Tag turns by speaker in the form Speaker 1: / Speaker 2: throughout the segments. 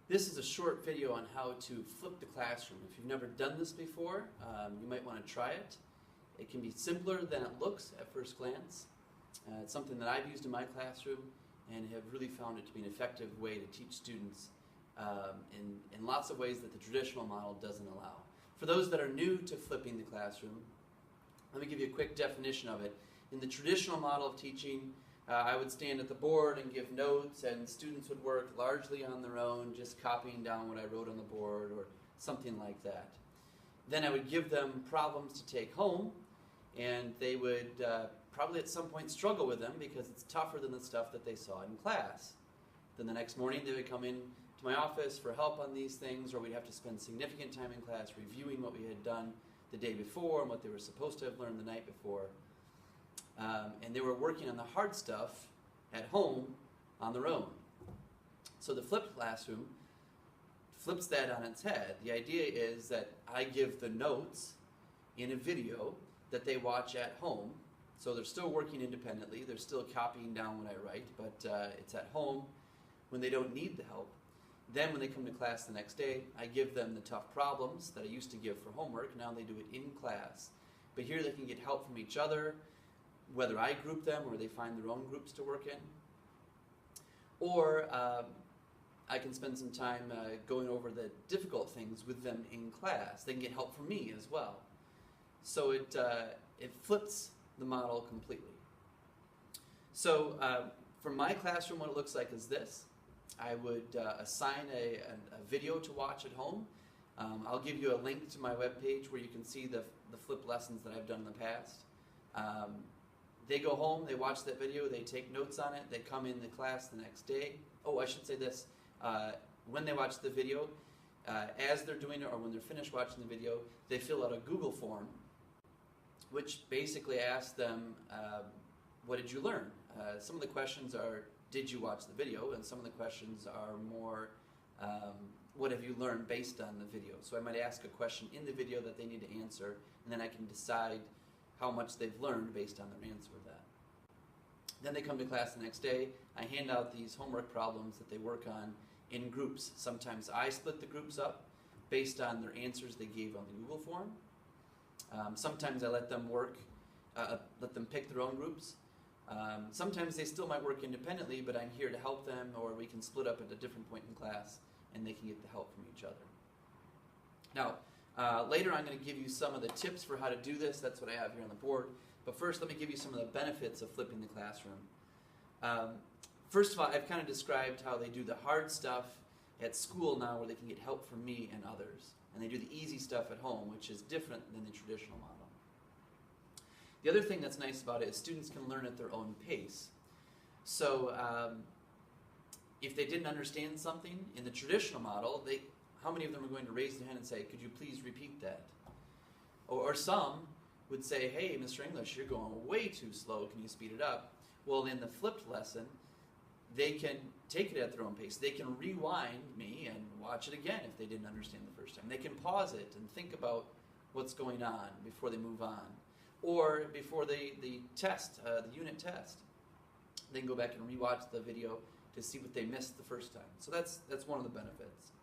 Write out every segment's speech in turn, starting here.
Speaker 1: This is a short video on how to flip the classroom. If you've never done this before, you might want to try it. It can be simpler than it looks at first glance. It's something that I've used in my classroom and have really found it to be an effective way to teach students in lots of ways that the traditional model doesn't allow. For those that are new to flipping the classroom, let me give you a quick definition of it. In the traditional model of teaching, I would stand at the board and give notes, and students would work largely on their own, just copying down what I wrote on the board or something like that. Then I would give them problems to take home, and they would probably at some point struggle with them because it's tougher than the stuff that they saw in class. Then the next morning they would come in to my office for help on these things, or we'd have to spend significant time in class reviewing what we had done the day before and what they were supposed to have learned the night before. And they were working on the hard stuff at home on their own. So the flipped classroom flips that on its head. The idea is that I give the notes in a video that they watch at home. So they're still working independently, they're still copying down what I write, but it's at home when they don't need the help. Then when they come to class the next day, I give them the tough problems that I used to give for homework. Now they do it in class. But here they can get help from each other, whether I group them or they find their own groups to work in. Or I can spend some time going over the difficult things with them in class. They can get help from me as well. So it flips the model completely. So for my classroom, what it looks like is this. I would assign a video to watch at home. I'll give you a link to my webpage where you can see the flip lessons that I've done in the past. They go home, they watch that video, they take notes on it, they come in the class the next day. Oh, I should say this. When they watch the video, as they're doing it or when they're finished watching the video, they fill out a Google form, which basically asks them, what did you learn? Some of the questions are, did you watch the video? And some of the questions are more, what have you learned based on the video? So I might ask a question in the video that they need to answer, and then I can decide how much they've learned based on their answer of that. Then they come to class the next day. I hand out these homework problems that they work on in groups. Sometimes I split the groups up based on their answers they gave on the Google form. Sometimes I let them pick their own groups. Sometimes they still might work independently, but I'm here to help them, or we can split up at a different point in class and they can get the help from each other. Now, later I'm going to give you some of the tips for how to do this. That's what I have here on the board. But first, let me give you some of the benefits of flipping the classroom. First of all, I've kind of described how they do the hard stuff at school now where they can get help from me and others. And they do the easy stuff at home, which is different than the traditional model. The other thing that's nice about it is students can learn at their own pace. So if they didn't understand something in the traditional model, how many of them are going to raise their hand and say, could you please repeat that? Or some would say, hey, Mr. English, you're going way too slow, can you speed it up? Well, in the flipped lesson, they can take it at their own pace. They can rewind me and watch it again if they didn't understand the first time. They can pause it and think about what's going on before they move on. Or before the test, the unit test, they can go back and rewatch the video to see what they missed the first time. So that's one of the benefits.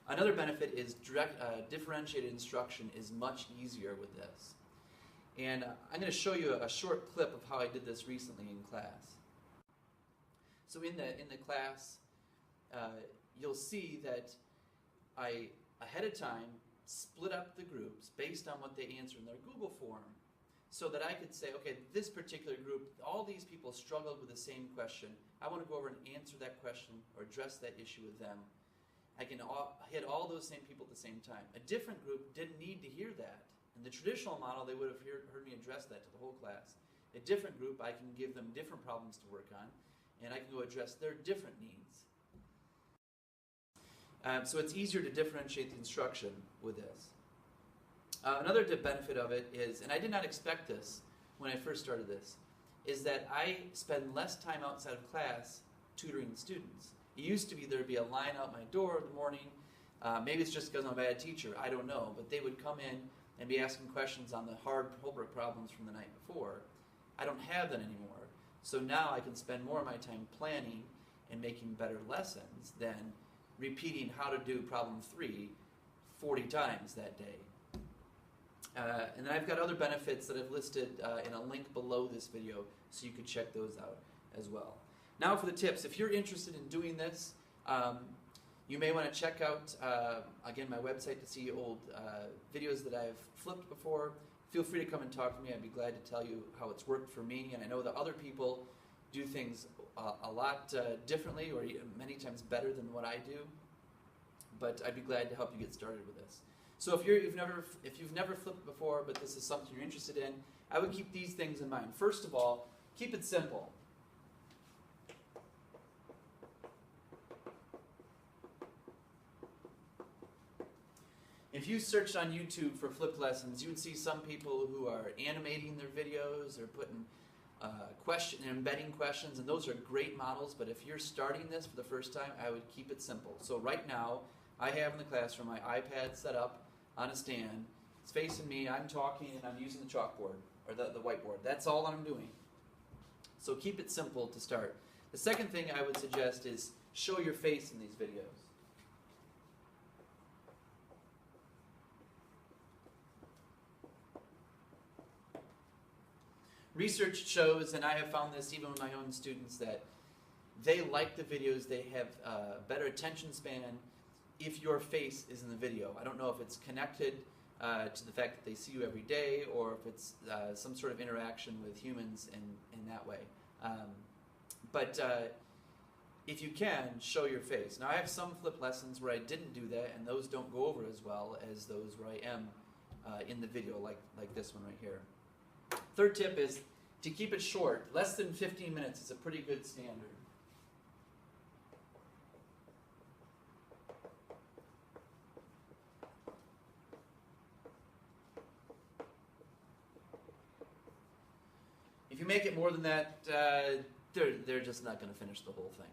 Speaker 1: Another benefit is differentiated instruction is much easier with this. And I'm going to show you a short clip of how I did this recently in class. So in the class, you'll see that I, ahead of time, split up the groups based on what they answered in their Google form, so that I could say, okay, this particular group, all these people struggled with the same question. I want to go over and answer that question or address that issue with them. I can hit all those same people at the same time. A different group didn't need to hear that. In the traditional model, they would have heard me address that to the whole class. A different group, I can give them different problems to work on, and I can go address their different needs. So it's easier to differentiate the instruction with this. Another benefit of it is, and I did not expect this when I first started this, is that I spend less time outside of class tutoring the students. It used to be there'd be a line out my door in the morning. Maybe it's just because I'm a bad teacher, I don't know, but they would come in and be asking questions on the hard homework problems from the night before. I don't have that anymore. So now I can spend more of my time planning and making better lessons than repeating how to do problem 3 40 times that day. And then I've got other benefits that I've listed in a link below this video, so you can check those out as well. Now for the tips. If you're interested in doing this, you may want to check out, again, my website to see old videos that I've flipped before. Feel free to come and talk to me. I'd be glad to tell you how it's worked for me. And I know that other people do things a lot differently, or many times better than what I do. But I'd be glad to help you get started with this. So if you've never flipped before, but this is something you're interested in, I would keep these things in mind. First of all, keep it simple. If you searched on YouTube for flipped lessons, you would see some people who are animating their videos or putting embedding questions, and those are great models. But if you're starting this for the first time, I would keep it simple. So right now, I have in the classroom my iPad set up on a stand. It's facing me. I'm talking, and I'm using the chalkboard or the whiteboard. That's all I'm doing. So keep it simple to start. The second thing I would suggest is show your face in these videos. Research shows, and I have found this even with my own students, that they like the videos, they have better attention span if your face is in the video. I don't know if it's connected to the fact that they see you every day, or if it's some sort of interaction with humans in that way. But if you can, show your face. Now I have some flip lessons where I didn't do that, and those don't go over as well as those where I am in the video, like this one right here. Third tip is to keep it short. Less than 15 minutes is a pretty good standard. If you make it more than that, they're just not going to finish the whole thing.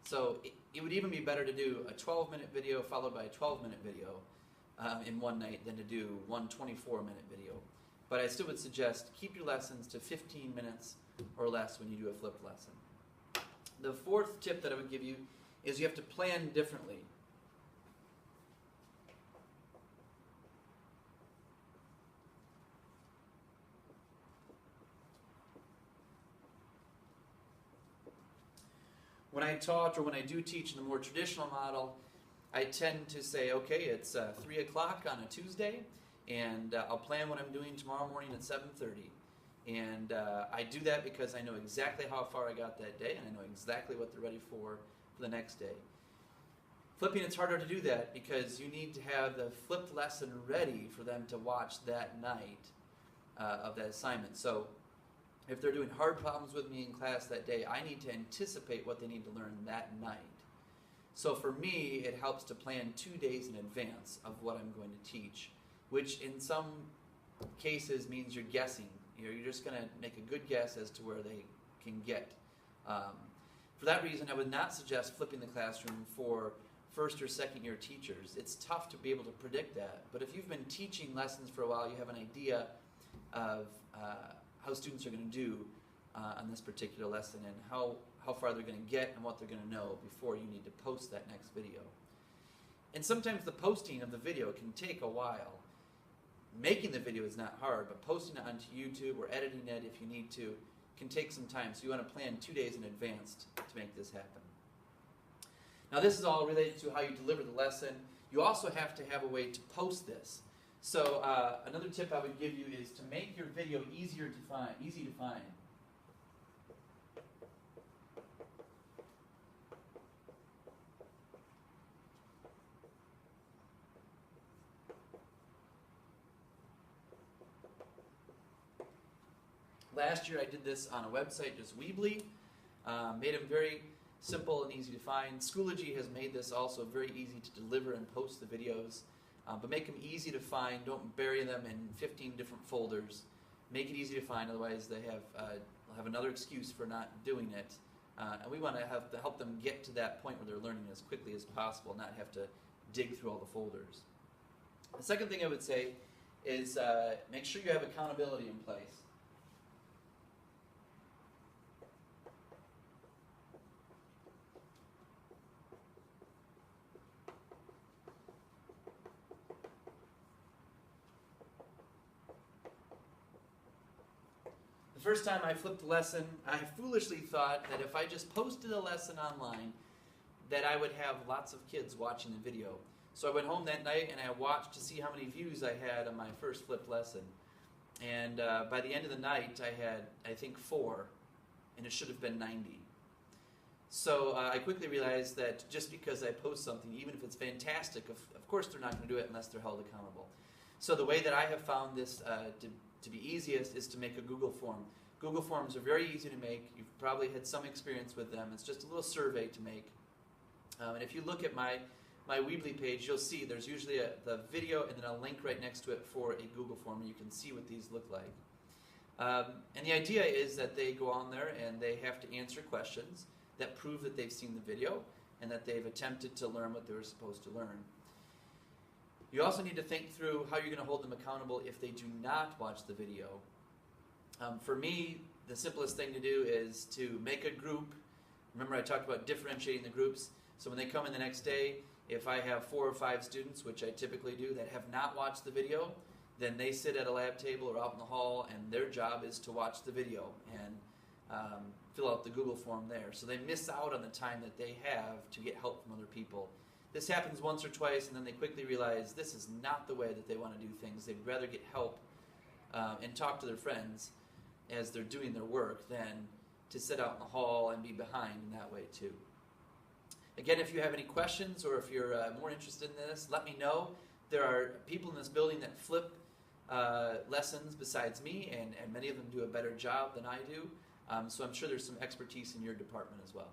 Speaker 1: So it would even be better to do a 12-minute video followed by a 12-minute video in one night than to do one 24-minute video. But I still would suggest keep your lessons to 15 minutes or less when you do a flipped lesson. The fourth tip that I would give you is you have to plan differently. When I taught, or when I do teach in the more traditional model, I tend to say, okay, it's 3 o'clock on a Tuesday, and I'll plan what I'm doing tomorrow morning at 7:30. And I do that because I know exactly how far I got that day, and I know exactly what they're ready for the next day. Flipping, it's harder to do that because you need to have the flipped lesson ready for them to watch that night of that assignment. So if they're doing hard problems with me in class that day, I need to anticipate what they need to learn that night. So for me, it helps to plan 2 days in advance of what I'm going to teach, which in some cases means you're guessing. You're just going to make a good guess as to where they can get. For that reason, I would not suggest flipping the classroom for first or second year teachers. It's tough to be able to predict that. But if you've been teaching lessons for a while, you have an idea of how students are going to do on this particular lesson, and how far they're going to get and what they're going to know before you need to post that next video. And sometimes the posting of the video can take a while. Making the video is not hard, but posting it onto YouTube or editing it if you need to can take some time. So you want to plan 2 days in advance to make this happen. Now this is all related to how you deliver the lesson. You also have to have a way to post this. So another tip I would give you is to make your video easy to find. Last year I did this on a website, just Weebly. Made them very simple and easy to find. Schoology has made this also very easy to deliver and post the videos. But make them easy to find. Don't bury them in 15 different folders. Make it easy to find, otherwise they have another excuse for not doing it. And we want to help them get to that point where they're learning as quickly as possible, not have to dig through all the folders. The second thing I would say is make sure you have accountability in place. first time I flipped a lesson, I foolishly thought that if I just posted a lesson online, that I would have lots of kids watching the video. So I went home that night and I watched to see how many views I had on my first flipped lesson. And by the end of the night, I had, I think, 4, and it should have been 90. So I quickly realized that just because I post something, even if it's fantastic, of course they're not going to do it unless they're held accountable. So the way that I have found this to be easiest is to make a Google form. Google Forms are very easy to make. You've probably had some experience with them. It's just a little survey to make. And if you look at my Weebly page, you'll see there's usually the video and then a link right next to it for a Google form, and you can see what these look like. And the idea is that they go on there and they have to answer questions that prove that they've seen the video and that they've attempted to learn what they were supposed to learn. You also need to think through how you're going to hold them accountable if they do not watch the video. For me, the simplest thing to do is to make a group. Remember I talked about differentiating the groups. So when they come in the next day, if I have 4 or 5 students, which I typically do, that have not watched the video, then they sit at a lab table or out in the hall, and their job is to watch the video and fill out the Google form there. So they miss out on the time that they have to get help from other people. This happens once or twice, and then they quickly realize this is not the way that they want to do things. They'd rather get help and talk to their friends as they're doing their work than to sit out in the hall and be behind in that way too. Again, if you have any questions or if you're more interested in this, let me know. There are people in this building that flip lessons besides me, and many of them do a better job than I do. So I'm sure there's some expertise in your department as well.